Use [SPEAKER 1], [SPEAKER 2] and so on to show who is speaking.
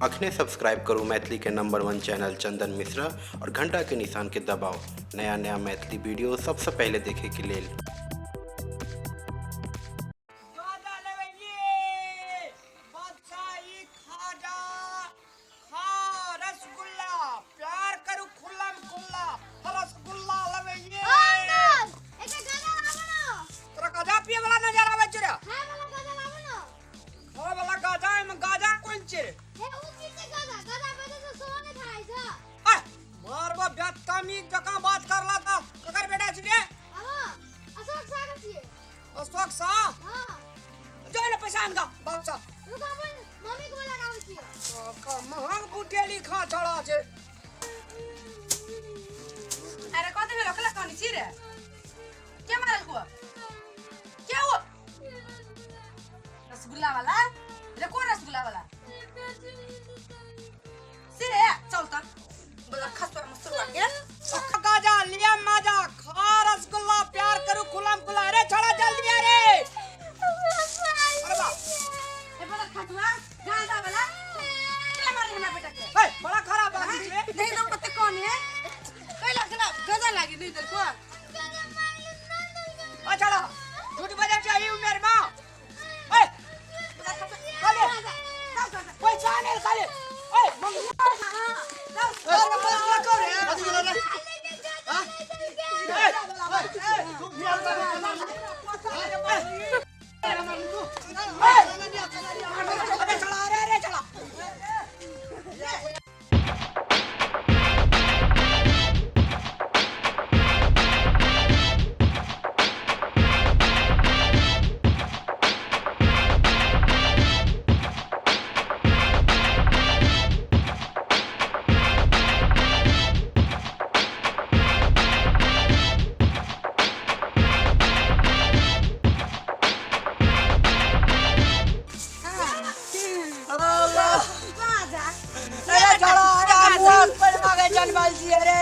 [SPEAKER 1] अखने सब्सक्राइब करू मैथिली के नंबर 1 चैनल चंदन मिश्रा और घंटा के निशान के दबाओ नया नया मैथिली वीडियो सबसे पहले देखे के लिए।
[SPEAKER 2] बात कर ला था ककर बेटा छिए
[SPEAKER 3] अशोक सागर छिए
[SPEAKER 2] अशोक सा
[SPEAKER 3] हां
[SPEAKER 2] जो ने पैसा आनगा बाप सा
[SPEAKER 3] रुक अपन मम्मी को लगाव छिए
[SPEAKER 2] का महंग बुटेली खा छड़ा छे।
[SPEAKER 4] अरे कथि भेलो कला कहानी छी रे के मारल को के हो रसगुल्ला वाला रे कौन रसगुल्ला वाला सिरे चल त बोला खस्ता मस्त लगे
[SPEAKER 2] गाजा लिया मजा खा रसगुल्ला प्यार करू खुलम खुला रे छड़ा जल्दी आ रे। अरे बा
[SPEAKER 4] ए बोला खतवा गांजा वाला के मारे हमरा बेटा के
[SPEAKER 2] ए बड़ा खराब बात छे
[SPEAKER 4] नहीं तो पत्ते कौन है कैला खला गजा लागी नहीं तेरे को
[SPEAKER 2] आ छड़ा झूठ बजा चाहिए मेरे मां ए खाले पैसा नहीं खाले ए मम्मी अरे छड़ा आज पर मांगे जनमल जी रे